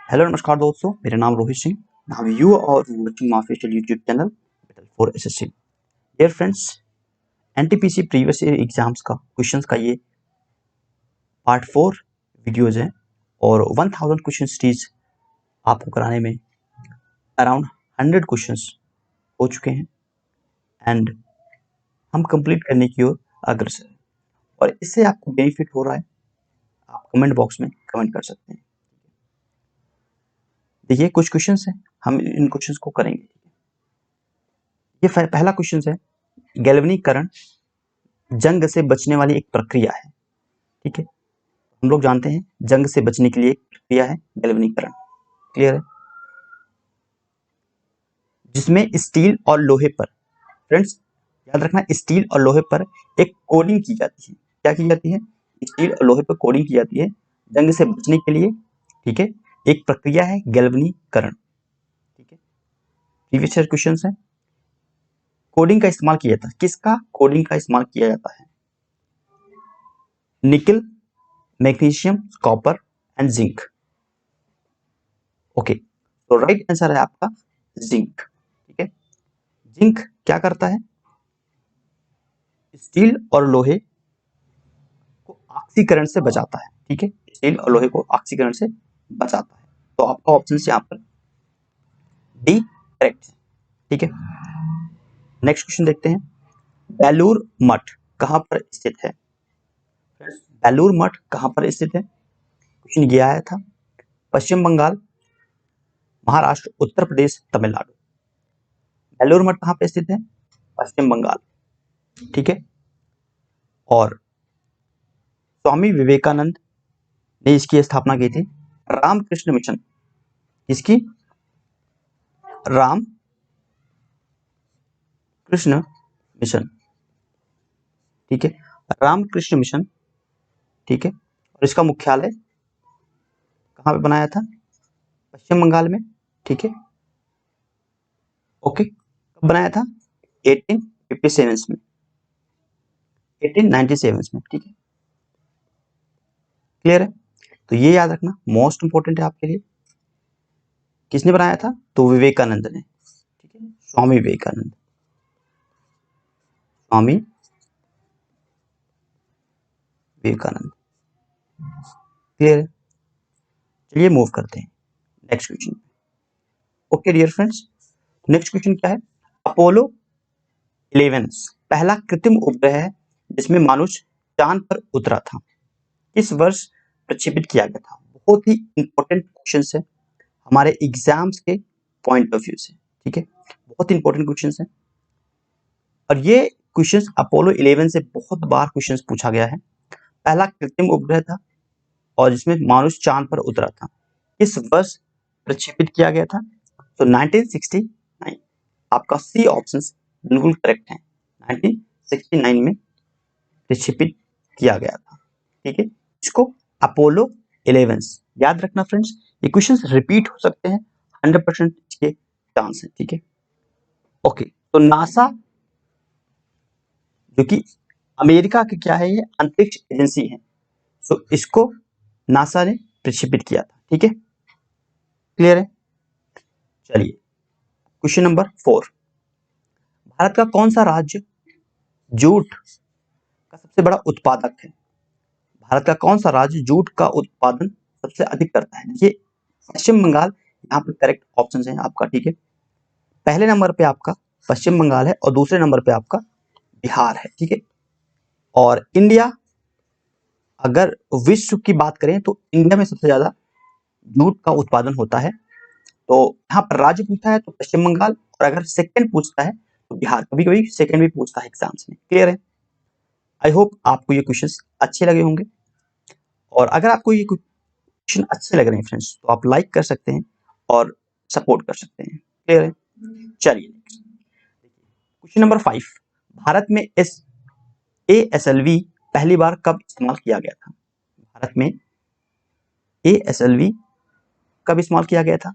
Hello नमस्कार दोस्तों, मेरा नाम Rohit Singh. Now you are watching my official YouTube channel battle for SSC. Dear friends, NTPC previous year exams का questions का ये पार्ट 4 वीडियोस है और 1000 क्वेश्चन सीरीज आपको कराने में अराउंड 100 क्वेश्चंस हो चुके हैं एंड हम कंप्लीट करने की ओर अग्रसर हैं। और इससे आपको बेनिफिट हो रहा है, आप कमेंट बॉक्स में कमेंट कर सकते हैं। देखिए, कुछ क्वेश्चंस हैं, हम इन क्वेश्चंस को करेंगे। ये पहला क्वेश्चन है, गैल्वेनीकरण जंग से बचने वाली एक प्रक्रिया है। ठीक है, हम लोग जानते हैं जंग से बचने के लिए एक प्रक्रिया है गैल्वेनीकरण। क्लियर है? जिसमें स्टील और लोहे पर, फ्रेंड्स याद रखना, स्टील और लोहे पर एक कोटिंग की जाती है। क्या की जाती है? स्टील और लोहे पर कोटिंग की जाती है जंग से बचने के लिए। ठीक है, एक प्रक्रिया है गैल्वेनीकरण। ठीक है, प्रीवियस ईयर क्वेश्चन है, कोडिंग का इस्तेमाल किया जाता है। किसका कोडिंग का इस्तेमाल किया जाता है? निकल, magnesium, copper and zinc. Okay, तो राइट आंसर है आपका जिंक। ठीक है, जिंक क्या करता है? स्टील और लोहे को ऑक्सीकरण से बचाता है। ठीक है, स्टील और लोहे को ऑक्सीकरण से बचाता है। तो आपका ऑप्शन यहाँ पर डी करेक्ट है। ठीक है, नेक्स्ट क्वेश्चन देखते हैं। बेलूर मठ कहां पर स्थित है? बेलूर मठ कहां पर स्थित है? क्वेश्चन ये आया था। पश्चिम बंगाल, महाराष्ट्र, उत्तर प्रदेश, तमिलनाडु। बेलूर मठ कहां पे स्थित है? पश्चिम बंगाल। ठीक है, और स्वामी विवेकानंद ने इसकी स्थापना की थी। रामकृष्ण मिशन, इसकी राम कृष्ण मिशन। ठीक है, रामकृष्ण मिशन। ठीक है, और इसका मुख्यालय कहां पे बनाया था? पश्चिम बंगाल में। ठीक है, ओके, कब बनाया था? 1857 में, 1897 में। ठीक है, क्लियर है? तो ये याद रखना, मोस्ट इंपोर्टेंट है आपके लिए। किसने बनाया था? तो विवेकानंद ने। ठीक है, स्वामी विवेकानंद, स्वामी विवेकानंद। क्लियर है? चलिए मूव करते हैं next question. Okay dear friends, next question क्या है? अपोलो 11 पहला कृत्रिम उपग्रह है जिसमें मनुष्य चांद पर उतरा था, किस वर्ष प्रक्षेपित किया गया था? बहुत ही इंपॉर्टेंट क्वेश्चन है हमारे एग्जाम्स के पॉइंट ऑफ व्यू से। ठीक है, बहुत इंपॉर्टेंट क्वेश्चन है और ये क्वेश्चन अपोलो 11 से बहुत बार क्वेश्चन पूछा गया है। पहला कृत्रिम उपग्रह था और जिसमें मनुष्य चांद पर उतरा था, किस वर्ष प्रक्षेपित किया गया था? तो 1969। आपका सी ऑप्शन बिल्कुल करेक्ट है, 1969 में प्रक्षेपित किया गया था। ठीक है, इसको अपोलो 11 याद रखना फ्रेंड्स। ये क्वेश्चंस रिपीट हो सकते हैं, 100% इसके चांस है। ठीक है, ओके, तो नासा जो कि अमेरिका की क्या है, ये अंतरिक्ष एजेंसी है, तो इसको नासा ने प्रक्षेपित किया था। ठीक है, क्लियर है? चलिए क्वेश्चन नंबर 4। भारत का कौन सा राज्य जूट का सबसे बड़ा उत्पादक है? भारत का कौन सा राज्य जूट का उत्पादन सबसे अधिक करता है? ये पश्चिम बंगाल यहाँ पे करेक्ट ऑप्शन है आपका। ठीक है, पहले नंबर पे आपका पश्चिम बंगाल है और दूसरे नंबर पे आपका बिहार है। ठीक है, और इंडिया, अगर विश्व की बात करें तो इंडिया में सबसे ज्यादा जूट का उत्पादन होता है। तो यहाँ पर राज्य पूछता है तो पश्चिम बंगाल, और अगर सेकंड पूछता है तो बिहार। कभी कभी सेकंड भी पूछता है एग्जाम्स में। क्लियर है? आई होप आपको ये क्वेश्चंस अच्छे लगे होंगे, और अगर आपको ये क्वेश्चन अच्छे लग रहे हैं फ्रेंड्स तो आप लाइक कर सकते हैं और सपोर्ट कर सकते हैं। क्लियर है? चलिए क्वेश्चन नंबर 5। भारत में ASLV पहली बार कब इस्तेमाल किया गया था? भारत में ASLV कब इस्तेमाल किया गया था?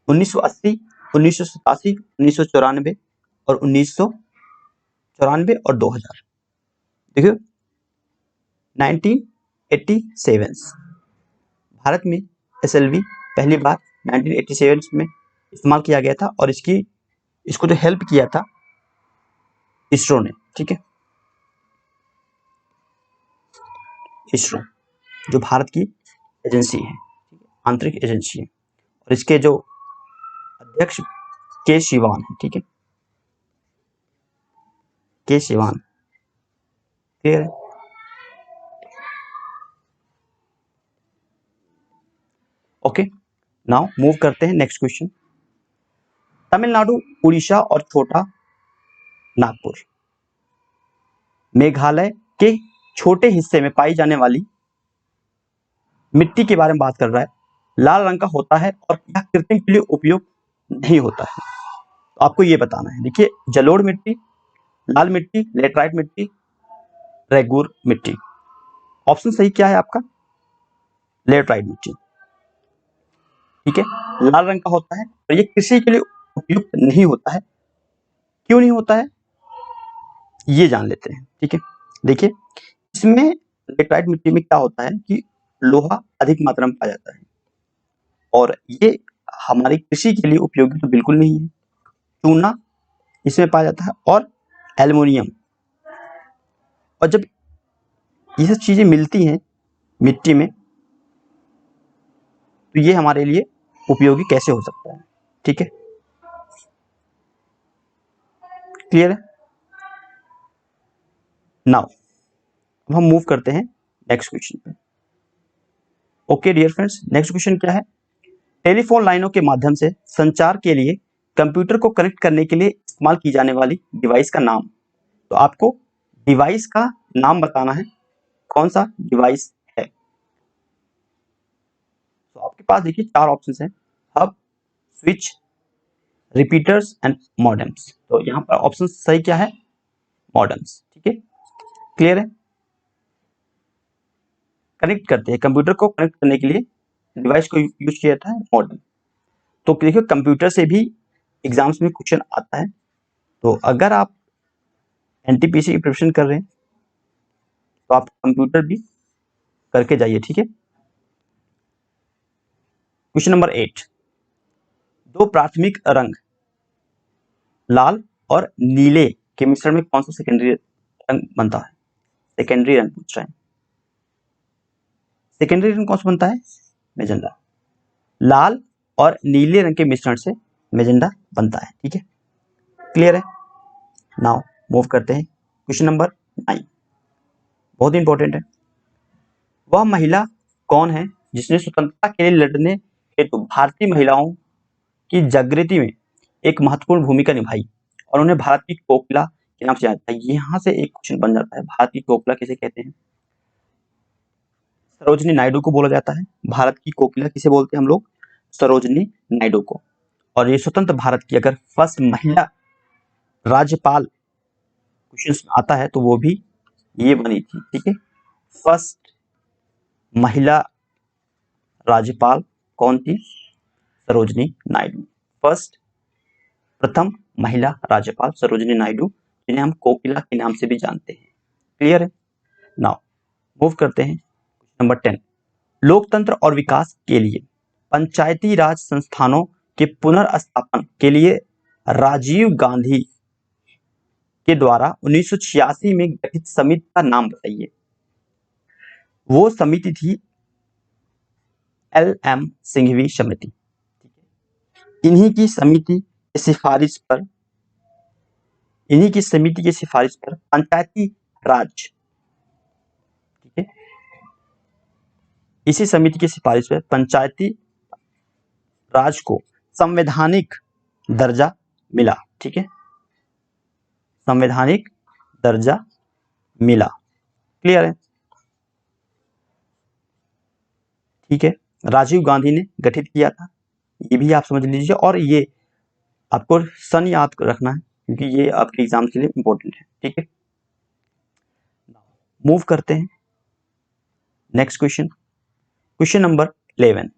1980, 1987, 1994 और 1994 और 2000। देखिए 1987 भारत में GSLV पहली बार 1987 में इस्तेमाल किया गया था और इसको जो हेल्प किया था इसरो ने, ठीक है। इसरो जो भारत की एजेंसी है, आंतरिक एजेंसी है, और इसके जो अध्यक्ष के सिवान है, ठीक है, के सिवान, क्लियर है। ओके, नाउ मूव करते हैं नेक्स्ट क्वेश्चन। तमिलनाडु, उड़ीसा और छोटा नागपुर मेघालय के छोटे हिस्से में पाई जाने वाली मिट्टी के बारे में बात कर रहा है। लाल रंग का होता है और यह कृत्रिम के लिए उपयोग नहीं होता है। तो आपको ये बताना है। देखिए, जलोढ़ मिट्टी, लाल मिट्टी, लेटराइट मिट्टी, रेगूर मिट्टी। ऑप्शन सही क्या है आपका? लेटराइट मिट्टी, ठीक है। लाल रंग का होता है और ये कृषि के लिए उपयुक्त नहीं होता है। क्यों नहीं होता है ये जान लेते हैं, ठीक है। देखिए, इसमें लेटराइट मिट्टी में क्या होता है कि लोहा अधिक मात्रा में पाया जाता है और ये हमारी कृषि के लिए उपयोगी तो बिल्कुल नहीं है। चूना इसमें पाया जाता है और एल्युमिनियम। और जब ये सब चीजें मिलती हैं मिट्टी में तो ये हमारे लिए उपयोगी कैसे हो सकता है, ठीक है। क्लियर है। नाउ अब हम मूव करते हैं नेक्स्ट क्वेश्चन पे। Okay dear friends, next question क्या है? टेलीफोन लाइनों के माध्यम से संचार के लिए कंप्यूटर को कनेक्ट करने के लिए इस्तेमाल की जाने वाली डिवाइस का नाम। तो आपको डिवाइस का नाम बताना है, कौन सा डिवाइस है। तो आपके पास देखिए 4 ऑप्शंस हैं: hub, switch, repeaters and modems. तो यहाँ पर ऑप्शन सही क्या है? मॉडेम्स, ठीक है। क्लियर है। कनेक्ट करते हैं, कंप्यूटर को कनेक्ट करने के लिए डिवाइस को यूज किया जाता है मॉडेम। तो देखिए, कंप्यूटर से भी एग्जाम्स में क्वेश्चन आता है। तो अगर आप एनटीपीसी की प्रिपरेशन कर रहे हैं तो आप कंप्यूटर भी करके जाइए, ठीक है। क्वेश्चन नंबर 8, दो प्राथमिक रंग लाल और नीले के मिश्रण में कौन सा सेकेंडरी रंग बनता है? सेकेंडरी रंग पूछ रहे हैं। सेकेंडरी रंग कौन सा बनता है? मैजेंडा। लाल और नीले रंग के मिश्रण से मैजेंडा बनता है, ठीक है। क्लियर है। नाउ मूव करते हैं क्वेश्चन नंबर 9, बहुत इंपॉर्टेंट है। वह महिला कौन है जिसने स्वतंत्रता के लिए लड़ने हेतु भारतीय महिलाओं की जागृति में एक महत्वपूर्ण भूमिका निभाई और उन्हें भारत की कोकिला के नाम से जाना जाता है? यहाँ से एक क्वेश्चन बन जाता है, भारत की कोकिला किसे कहते हैं? सरोजिनी नायडू को बोला जाता है। भारत की कोकिला किसे बोलते हैं हम लोग? सरोजिनी नायडू को। और ये स्वतंत्र भारत की अगर फर्स्ट महिला राज्यपाल क्वेश्चन आता है तो वो भी ये बनी थी, ठीक है। फर्स्ट महिला राज्यपाल कौन थी? सरोजिनी नायडू। प्रथम महिला राज्यपाल सरोजिनी नायडू, जिन्हें हम कोकिला के नाम से भी जानते हैं। क्लियर है। नाउ मूव करते हैं नंबर 10, लोकतंत्र और विकास के लिए पंचायती राज संस्थानों के पुनर्स्थापन के लिए राजीव गांधी के द्वारा 1986 में गठित समिति का नाम बताइए। वो समिति थी LM सिंघवी समिति। इन्हीं की समिति की सिफारिश पर पंचायती राज, ठीक है, इसी समिति की सिफारिश पर पंचायती राज को संवैधानिक दर्जा मिला, ठीक है, संवैधानिक दर्जा मिला। क्लियर है। ठीक है, राजीव गांधी ने गठित किया था, ये भी आप समझ लीजिए। और ये आपको सन याद रखना है क्योंकि ये आपके एग्जाम के लिए इंपॉर्टेंट है, ठीक है। मूव करते हैं नेक्स्ट क्वेश्चन, क्वेश्चन नंबर 11,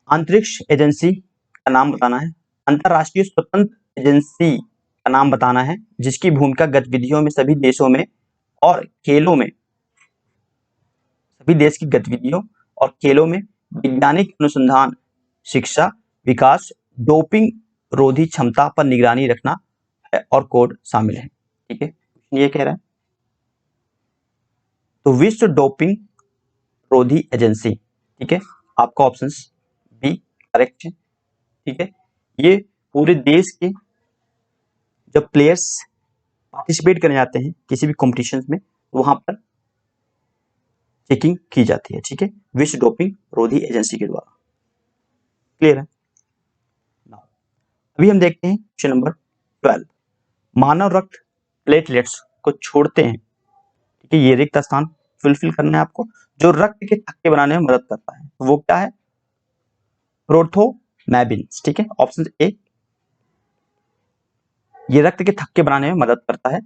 अंतरिक्ष एजेंसी का नाम बताना है। अंतरराष्ट्रीय स्वतंत्र एजेंसी का नाम बताना है जिसकी भूमिका गतिविधियों में सभी देशों में और खेलों में भी देश की गतिविधियों और खेलों में वैज्ञानिक अनुसंधान, शिक्षा, विकास, डोपिंग रोधी क्षमता पर निगरानी रखना है और कोड शामिल है। ठीक है, ये कह रहा है। तो विश्व डोपिंग रोधी एजेंसी, ठीक है, आपका ऑप्शन बी करेक्ट है। ठीक है, ये पूरे देश के जब प्लेयर्स पार्टिसिपेट करने जाते हैं किसी भी कॉम्पिटिशन में, वहां पर चेकिंग की जाती है। ठीक है, विश्व डोपिंग रोधी एजेंसी के द्वारा। क्लियर है? अभी हम देखते हैं क्वेश्चन नंबर 12। मानव रक्त प्लेटलेट्स को छोड़ते हैं। ठीक है, ये रिक्त स्थान फिल करना है आपको, जो रक्त के थक्के बनाने में मदद करता है। वो क्या है? प्रोथोमैबिन। ठीक है, ऑप्शन ए, ये रक्त के थक्के बनाने में मदद करता है।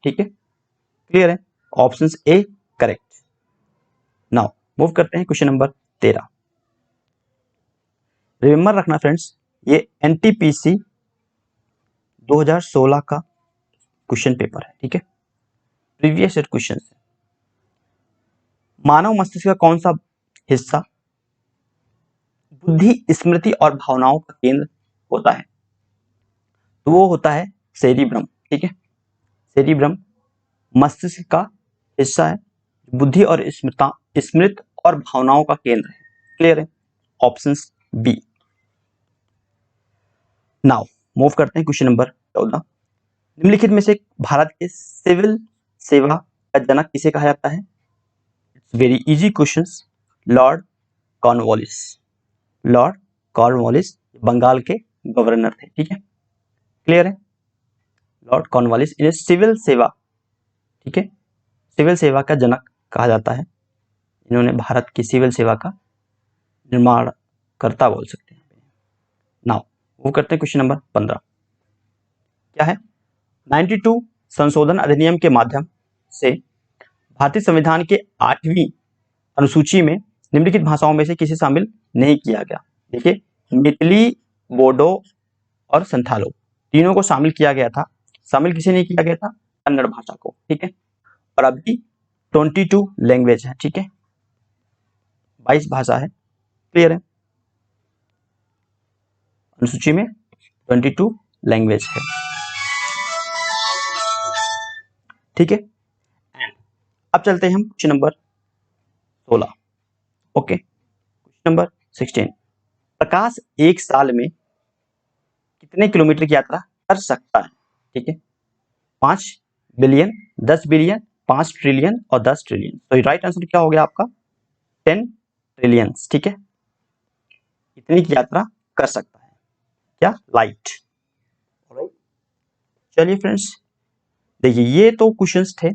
ठीक है, क्लियर है? Option A correct. Now move करते हैं क्वेश्चन नंबर 13। रिमेंबर रखना फ्रेंड्स, ये एनटीपीसी 2016 का क्वेश्चन पेपर है। ठीक है, प्रीवियस ईयर क्वेश्चन है। मानव मस्तिष्क का कौन सा हिस्सा बुद्धि, स्मृति और भावनाओं का केंद्र होता है? तो वो होता है सेरिब्रम। ठीक है, सेरिब्रम मस्तिष्क का हिस्सा है, बुद्धि और स्मृति और भावनाओं का केंद्र है। क्लियर है? Option B. नाउ मूव करते हैं क्वेश्चन नंबर 14। निम्नलिखित में से भारत के सिविल सेवा का जनक किसे कहा जाता है? It's very easy question. Lord Cornwallis. Lord Cornwallis Bengal के गवर्नर थे। ठीक है, क्लियर है? लॉर्ड कॉर्नवालिस इन्हें सिविल सेवा, ठीक है, सिविल सेवा का जनक कहा जाता है। इन्होंने भारत की सिविल सेवा का निर्माण करता बोल सकते हैं। नाउ वो करते हैं क्वेश्चन नंबर 15। क्या है? 92 संशोधन अधिनियम के माध्यम से भारतीय संविधान के 8वीं अनुसूची में निम्नलिखित भाषाओं में से किसे शामिल नहीं किया गया? देखिए, मैथिली, बोडो और संथालो तीनों को शामिल किया गया था। शामिल किसे नहीं किया गया था? कन्नड़ भाषा को। ठीक है, और अभी 22 लैंग्वेज है। ठीक है, 22 भाषा है। क्लियर है? अनुसूची में 22 लैंग्वेज है। ठीक है, अब चलते हैं हम question number 16। Okay, question number 16। प्रकाश एक साल में कितने किलोमीटर की यात्रा कर सकता है? ठीक है, 5 बिलियन, 10 बिलियन, 5 ट्रिलियन और 10 ट्रिलियन। तो राइट आंसर क्या हो गया आपका? 10 ट्रिलियन। ठीक है, इतनी की यात्रा कर सकता है क्या? लाइट। चलिए फ्रेंड्स, देखिए ये तो क्वेश्चंस थे